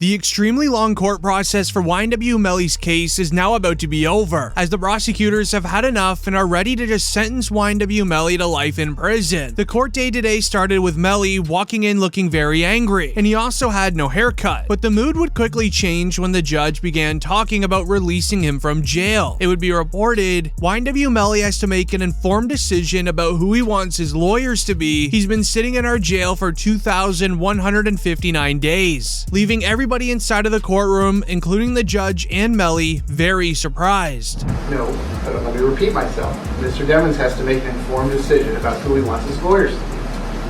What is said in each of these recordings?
The extremely long court process for YNW Melly's case is now about to be over, as the prosecutors have had enough and are ready to just sentence YNW Melly to life in prison. The court day today started with Melly walking in looking very angry, and he also had no haircut. But the mood would quickly change when the judge began talking about releasing him from jail. It would be reported YNW Melly has to make an informed decision about who he wants his lawyers to be. He's been sitting in our jail for 2,159 days, leaving everybody inside of the courtroom, including the judge and Melly, very surprised. No, but let me repeat myself. Mr. Devins has to make an informed decision about who he wants his lawyers to be.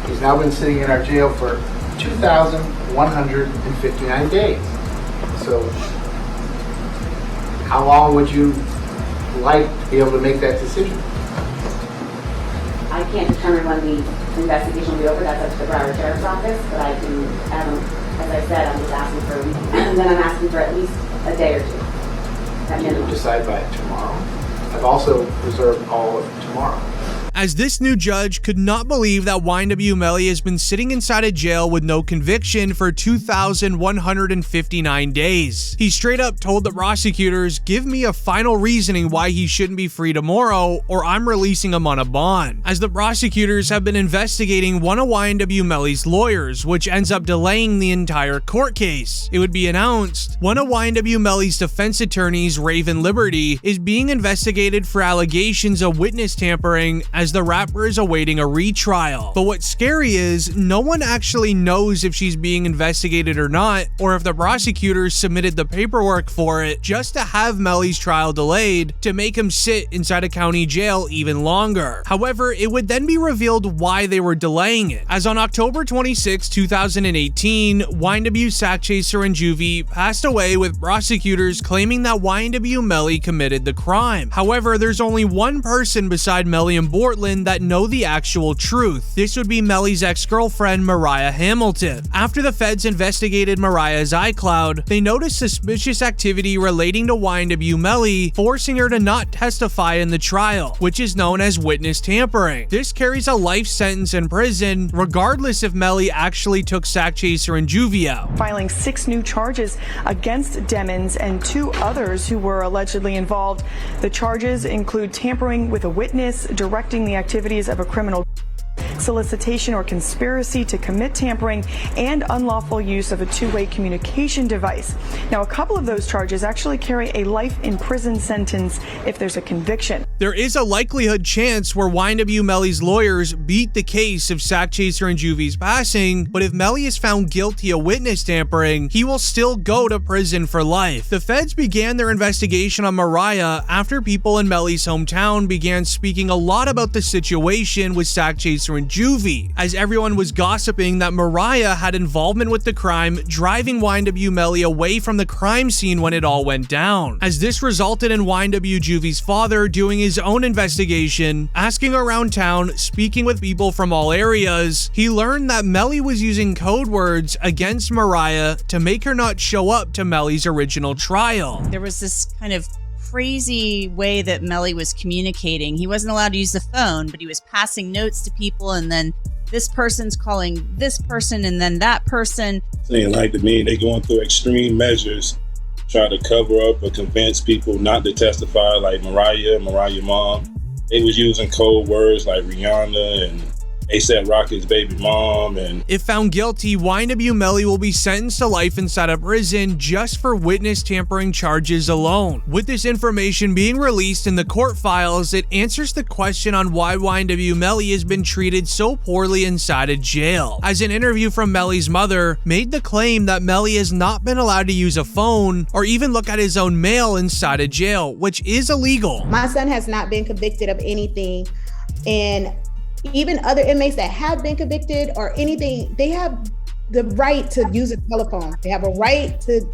He's now been sitting in our jail for 2,159 days. So, how long would you like to be able to make that decision? I can't determine when the investigation will be over. That's up to the Broward Sheriff's Office, but I can, as I said, I'm just asking for, and then I'm asking for at least a day or two. At minimum. You decide by tomorrow. I've also reserved all of tomorrow. As this new judge could not believe that YNW Melly has been sitting inside a jail with no conviction for 2,159 days. He straight up told the prosecutors, "Give me a final reasoning why he shouldn't be free tomorrow, or I'm releasing him on a bond." As the prosecutors have been investigating one of YNW Melly's lawyers, which ends up delaying the entire court case. It would be announced one of YNW Melly's defense attorneys, Raven Liberty, is being investigated for allegations of witness tampering as the rapper is awaiting a retrial. But what's scary is no one actually knows if she's being investigated or not, or if the prosecutors submitted the paperwork for it just to have Melly's trial delayed to make him sit inside a county jail even longer. However, it would then be revealed why they were delaying it, as on October 26, 2018, YNW sack chaser and juvie passed away with prosecutors claiming that YNW Melly committed the crime. However, there's only one person beside Melly and Bortlen that know the actual truth. This would be Melly's ex-girlfriend, Mariah Hamilton. After the feds investigated Mariah's iCloud, they noticed suspicious activity relating to YNW Melly, forcing her to not testify in the trial, which is known as witness tampering. This carries a life sentence in prison, regardless if Melly actually took sack chaser and juvie out. Filing 6 new charges against Demons and 2 others who were allegedly involved. The charges include tampering with a witness, directing the activities of a criminal, solicitation or conspiracy to commit tampering, and unlawful use of a two-way communication device. Now, a couple of those charges actually carry a life in prison sentence if there's a conviction. There is a likelihood chance where YNW Melly's lawyers beat the case of sack chaser and juvie's passing, but if Melly is found guilty of witness tampering, he will still go to prison for life. The feds began their investigation on Mariah after people in Melly's hometown began speaking a lot about the situation with sack chaser and juvie, as everyone was gossiping that Mariah had involvement with the crime, driving YNW Melly away from the crime scene when it all went down. As this resulted in YNW Juvie's father doing his own investigation, asking around town, speaking with people from all areas, he learned that Melly was using code words against Mariah to make her not show up to Melly's original trial. There was this kind of crazy way that Melly was communicating. He wasn't allowed to use the phone, but he was passing notes to people, and then this person's calling this person and then that person. Saying like to me, they going through extreme measures, try to cover up or convince people not to testify, like Mariah mom. They was using code words like Rihanna and A$AP Rocky's baby mom. And if found guilty, YNW Melly will be sentenced to life inside a prison just for witness tampering charges alone. With this information being released in the court files, it answers the question on why YNW Melly has been treated so poorly inside a jail, as an interview from Melly's mother made the claim that Melly has not been allowed to use a phone or even look at his own mail inside a jail, which is illegal. My son has not been convicted of anything, and even other inmates that have been convicted or anything, they have the right to use a telephone. They have a right to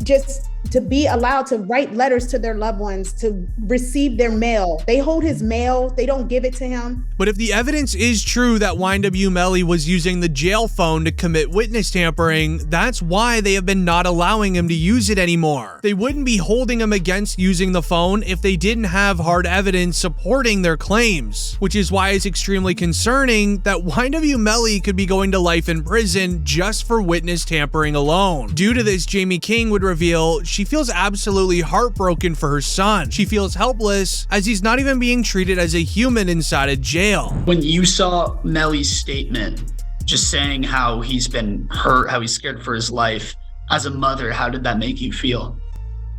just to be allowed to write letters to their loved ones, to receive their mail. They hold his mail, they don't give it to him. But if the evidence is true that YNW Melly was using the jail phone to commit witness tampering, that's why they have been not allowing him to use it anymore. They wouldn't be holding him against using the phone if they didn't have hard evidence supporting their claims, which is why it's extremely concerning that YNW Melly could be going to life in prison just for witness tampering alone. Due to this, Jamie King would reveal she feels absolutely heartbroken for her son. She feels helpless as he's not even being treated as a human inside a jail. When you saw Melly's statement, just saying how he's been hurt, how he's scared for his life, as a mother, how did that make you feel?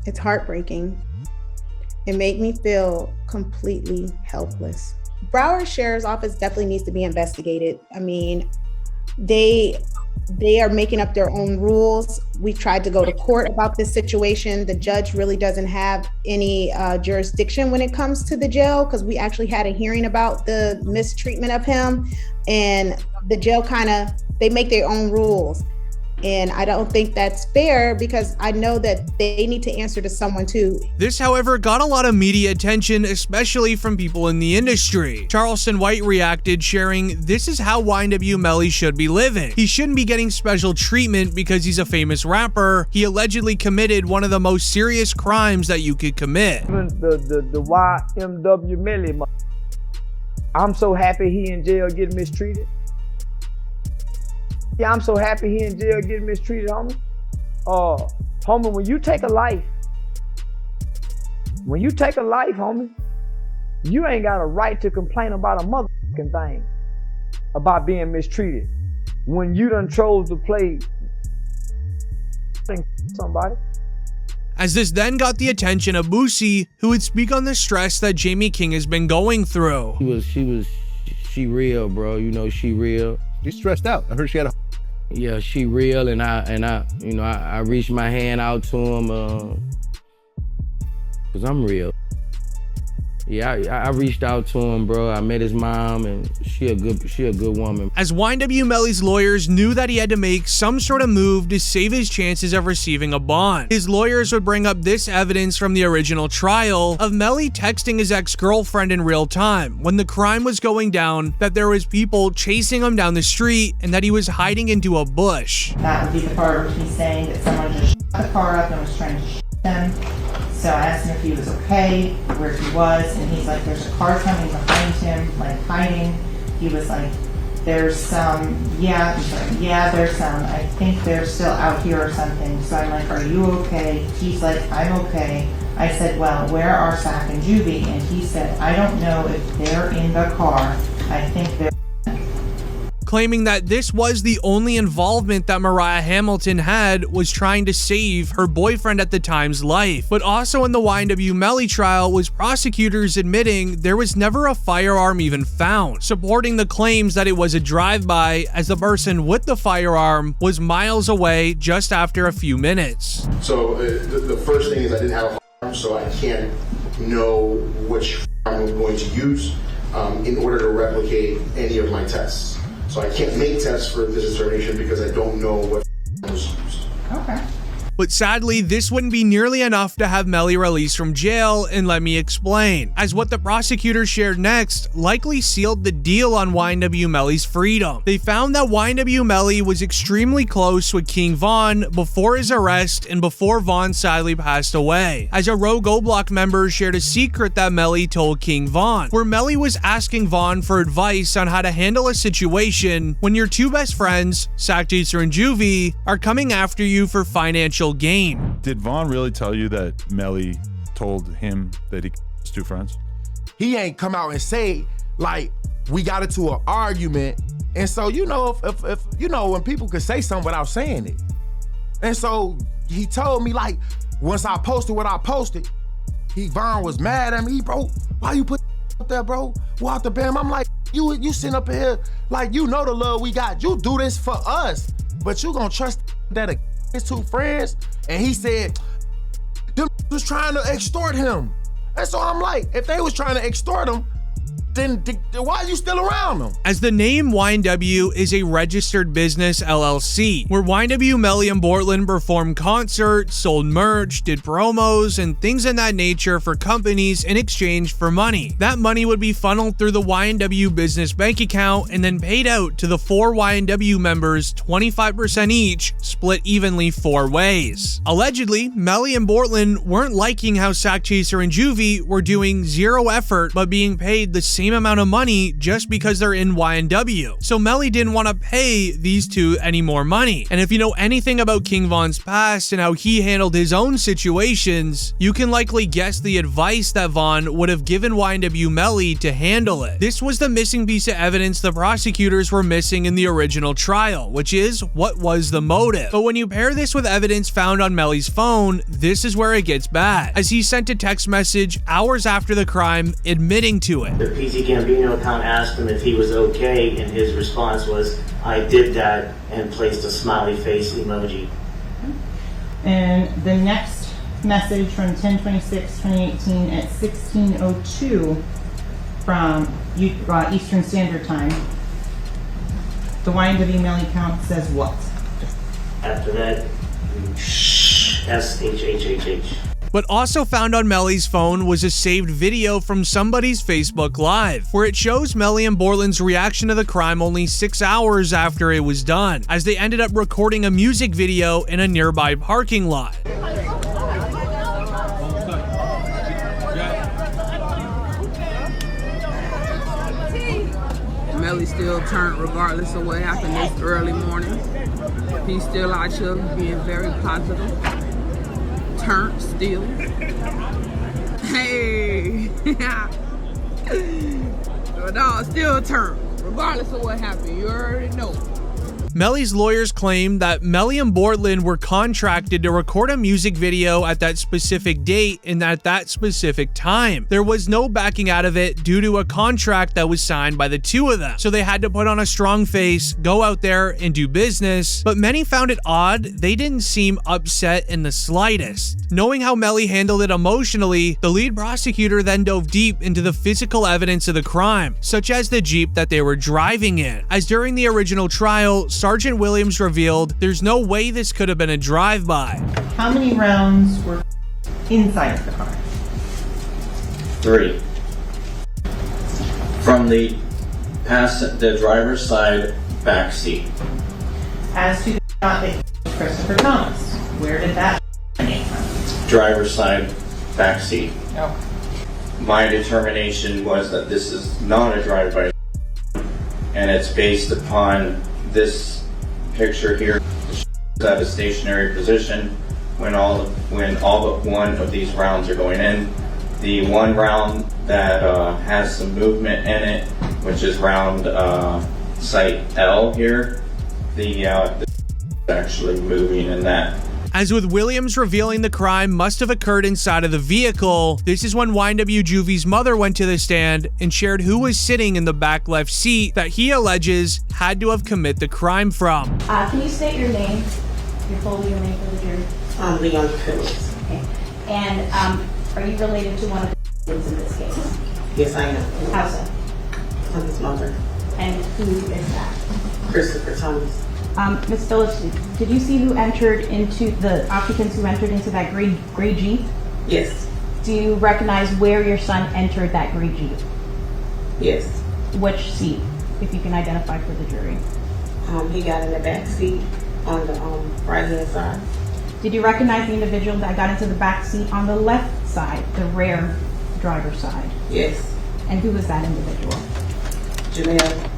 It's heartbreaking. It made me feel completely helpless. Broward Sheriff's Office definitely needs to be investigated. I mean, they are making up their own rules. We tried to go to court about this situation. The judge really doesn't have any jurisdiction when it comes to the jail, because we actually had a hearing about the mistreatment of him, and the jail they make their own rules. And I don't think that's fair, because I know that they need to answer to someone too. This, however, got a lot of media attention, especially from people in the industry. Charleston White reacted, sharing, "This is how YNW Melly should be living. He shouldn't be getting special treatment because he's a famous rapper. He allegedly committed one of the most serious crimes that you could commit." The YNW Melly, I'm so happy he in jail getting mistreated. Yeah, I'm so happy he in jail getting mistreated, homie. Homie, when you take a life, homie, you ain't got a right to complain about a motherfucking thing about being mistreated when you done chose to play somebody. As this then got the attention of Boosie, who would speak on the stress that Jamie King has been going through. She real, bro. You know, she real. She's stressed out. I heard she had a... Yeah, she real, and I reached my hand out to him, cause I'm real. Yeah, I reached out to him, bro. I met his mom, and she a good woman. As YNW Melly's lawyers knew that he had to make some sort of move to save his chances of receiving a bond. His lawyers would bring up this evidence from the original trial of Melly texting his ex-girlfriend in real time when the crime was going down, that there was people chasing him down the street and that he was hiding into a bush. That would be the part where he's saying that someone just shot the car up and was trying to shoot him. So I asked him if he was okay, where he was, and he's like, there's a car coming behind him, like hiding. He was like, there's some, yeah, he's like, yeah, there's some, I think they're still out here or something. So I'm like, are you okay? He's like, I'm okay. I said, well, where are Sack and Juvie? And he said, I don't know if they're in the car. I think they're... Claiming that this was the only involvement that Mariah Hamilton had, was trying to save her boyfriend at the time's life. But also in the YNW Melly trial was prosecutors admitting there was never a firearm even found, supporting the claims that it was a drive-by, as the person with the firearm was miles away just after a few minutes. So the first thing is I didn't have a firearm, so I can't know which firearm I'm going to use in order to replicate any of my tests. So I can't make tests for this determination because I don't know what was used. Okay. But sadly, this wouldn't be nearly enough to have Melly released from jail, and let me explain. As what the prosecutors shared next likely sealed the deal on YNW Melly's freedom. They found that YNW Melly was extremely close with King Von before his arrest and before Von sadly passed away, as a Rogue O-Block member shared a secret that Melly told King Von, where Melly was asking Von for advice on how to handle a situation when your two best friends, Sack Chaser and Juvie, are coming after you for financial gain. Did Vaughn really tell you that Melly told him that he was two friends? He ain't come out and say, like, we got into an argument. And so, you know, if you know, when people could say something without saying it. And so he told me, like, once I posted what I posted, Vaughn was mad at me. Bro, why you put up there, bro? What the bam? I'm like, you sitting up here, like, you know the love we got. You do this for us, but you gonna trust that his two friends? And he said, them was trying to extort him. And so I'm like, if they was trying to extort him, then why are you still around them? As the name YNW is a registered business LLC, where YNW Melly and Bortlen performed concerts, sold merch, did promos, and things in that nature for companies in exchange for money. That money would be funneled through the YNW business bank account and then paid out to the 4 YNW members 25% each, split evenly 4 ways. Allegedly, Melly and Bortlen weren't liking how Sack Chaser and Juvie were doing zero effort but being paid the same amount of money just because they're in YNW. So Melly didn't want to pay these two any more money. And if you know anything about King Von's past and how he handled his own situations, you can likely guess the advice that Von would have given YNW Melly to handle it. This was the missing piece of evidence the prosecutors were missing in the original trial, which is what was the motive. But when you pair this with evidence found on Melly's phone, this is where it gets bad, as he sent a text message hours after the crime admitting to it. The PC Gambino account asked him if he was okay, and his response was, "I did that," and placed a smiley face emoji. And the next message from 10/26/2018 at 16:02 from Eastern Standard Time. The YNW Melly account says what? After that, SHHHH. But also found on Melly's phone was a saved video from somebody's Facebook Live, where it shows Melly and Bortlen's reaction to the crime only 6 hours after it was done, as they ended up recording a music video in a nearby parking lot. Melly still turned regardless of what happened this early morning. He's still out here being very positive. Turned still. Hey. No, still turned. Regardless of what happened. You already know. Melly's lawyers claim that Melly and Bortlen were contracted to record a music video at that specific date and at that specific time. There was no backing out of it due to a contract that was signed by the two of them. So they had to put on a strong face, go out there and do business. But many found it odd they didn't seem upset in the slightest. Knowing how Melly handled it emotionally, the lead prosecutor then dove deep into the physical evidence of the crime, such as the Jeep that they were driving in. As during the original trial, Sergeant Williams revealed there's no way this could have been a drive-by. How many rounds were inside the car? 3. From the driver's side back seat. As to the shot that Christopher Thomas, where did that come from? Driver's side back seat. Oh. My determination was that this is not a drive-by, and it's based upon this picture here. At a stationary position when all but one of these rounds are going in. The one round that has some movement in it, which is round site L here, the actually moving in that. As with Williams revealing the crime must have occurred inside of the vehicle, this is when YNW Juvie's mother went to the stand and shared who was sitting in the back left seat that he alleges had to have committed the crime from. Can you state your name, your full legal name for the jury? Leon Phillips. Okay. And are you related to one of the victims in this case? Yes, I am. How so? I'm his mother. And who is that? Christopher Thomas. Ms. Phillips, did you see who entered into the occupants who entered into that gray Jeep? Yes. Do you recognize where your son entered that gray Jeep? Yes. Which seat, if you can identify for the jury? He got in the back seat on the right hand side. Did you recognize the individual that got into the back seat on the left side, the rear driver's side? Yes. And who was that individual? Janelle.